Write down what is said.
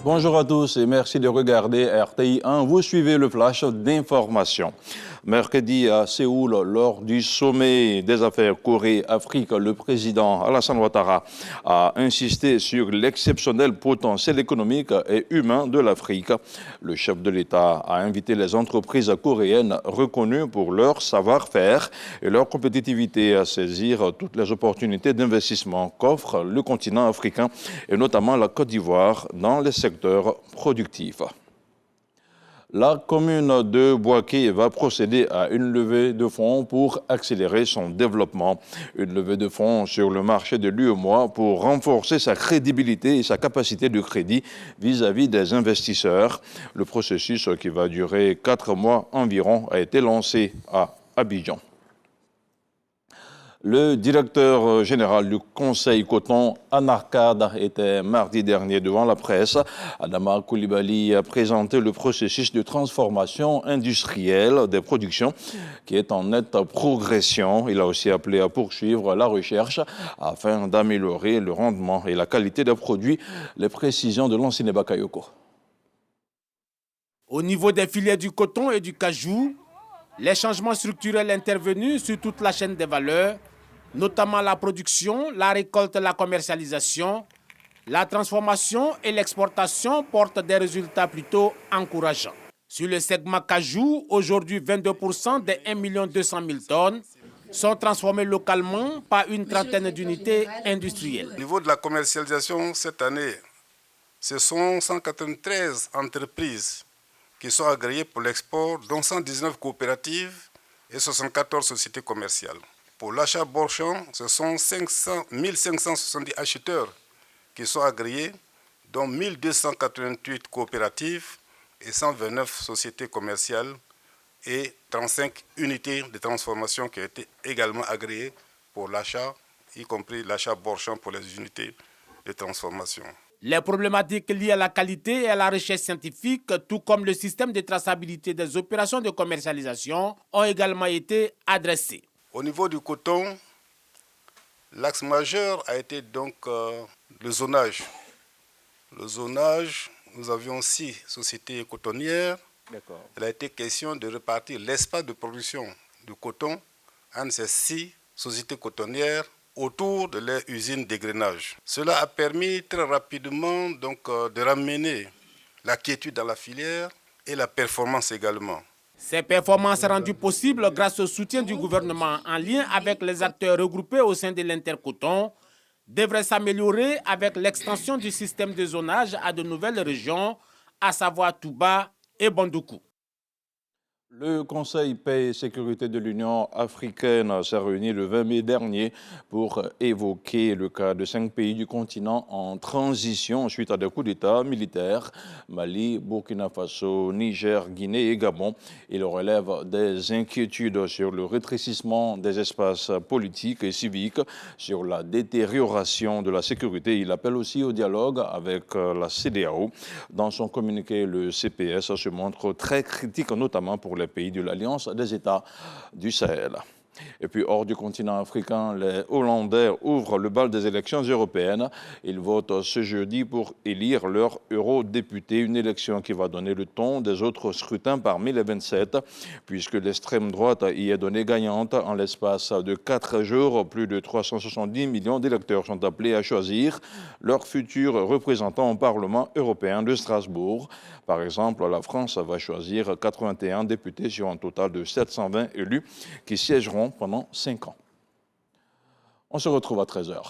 Bonjour à tous et merci de regarder RTI 1. Vous suivez le flash d'information. Mercredi à Séoul, lors du sommet des affaires Corée-Afrique, le président Alassane Ouattara a insisté sur l'exceptionnel potentiel économique et humain de l'Afrique. Le chef de l'État a invité les entreprises coréennes reconnues pour leur savoir-faire et leur compétitivité à saisir toutes les opportunités d'investissement qu'offre le continent africain et notamment la Côte d'Ivoire dans les secteurs productifs. La commune de Bouaké va procéder à une levée de fonds pour accélérer son développement. Une levée de fonds sur le marché de l'UEMOA pour renforcer sa crédibilité et sa capacité de crédit vis-à-vis des investisseurs. Le processus, qui va durer 4 mois environ, a été lancé à Abidjan. Le directeur général du Conseil Coton, Anarcade, était mardi dernier devant la presse. Adama Coulibaly a présenté le processus de transformation industrielle des productions qui est en nette progression. Il a aussi appelé à poursuivre la recherche afin d'améliorer le rendement et la qualité des produits. Les précisions de Lansine Bakayoko. Au niveau des filières du coton et du cajou, les changements structurels intervenus sur toute la chaîne des valeurs, notamment la production, la récolte, la commercialisation, la transformation et l'exportation portent des résultats plutôt encourageants. Sur le segment cajou, aujourd'hui 22% des 1 200 000 tonnes sont transformées localement par une trentaine d'unités industrielles. Au niveau de la commercialisation, cette année, ce sont 193 entreprises qui sont agréées pour l'export, dont 119 coopératives et 74 sociétés commerciales. Pour l'achat Borchamp, ce sont 1570 acheteurs qui sont agréés, dont 1288 coopératives et 129 sociétés commerciales et 35 unités de transformation qui ont été également agréées pour l'achat, y compris l'achat Borchamp pour les unités de transformation. Les problématiques liées à la qualité et à la recherche scientifique, tout comme le système de traçabilité des opérations de commercialisation, ont également été adressées. Au niveau du coton, l'axe majeur a été donc le zonage. Le zonage, nous avions 6 sociétés cotonnières. Il a été question de répartir l'espace de production du coton entre ces 6 sociétés cotonnières autour de leur usine d'égrenage. Cela a permis très rapidement donc, de ramener la quiétude dans la filière et la performance également. Ces performances rendues possibles grâce au soutien du gouvernement en lien avec les acteurs regroupés au sein de l'Intercoton devraient s'améliorer avec l'extension du système de zonage à de nouvelles régions, à savoir Touba et Bandoukou. Le Conseil paix et sécurité de l'Union africaine s'est réuni le 20 mai dernier pour évoquer le cas de 5 pays du continent en transition suite à des coups d'État militaires, Mali, Burkina Faso, Niger, Guinée et Gabon. Il relève des inquiétudes sur le rétrécissement des espaces politiques et civiques, sur la détérioration de la sécurité. Il appelle aussi au dialogue avec la CEDEAO. Dans son communiqué, le CPS se montre très critique, notamment pour les pays de l'Alliance des États du Sahel. Et puis, hors du continent africain, les Hollandais ouvrent le bal des élections européennes. Ils votent ce jeudi pour élire leur eurodéputé, une élection qui va donner le ton des autres scrutins parmi les 27, puisque l'extrême droite y est donnée gagnante. En l'espace de 4 jours, plus de 370 millions d'électeurs sont appelés à choisir leur futur représentant au Parlement européen de Strasbourg. Par exemple, la France va choisir 81 députés sur un total de 720 élus qui siégeront pendant 5 ans. On se retrouve à 13h.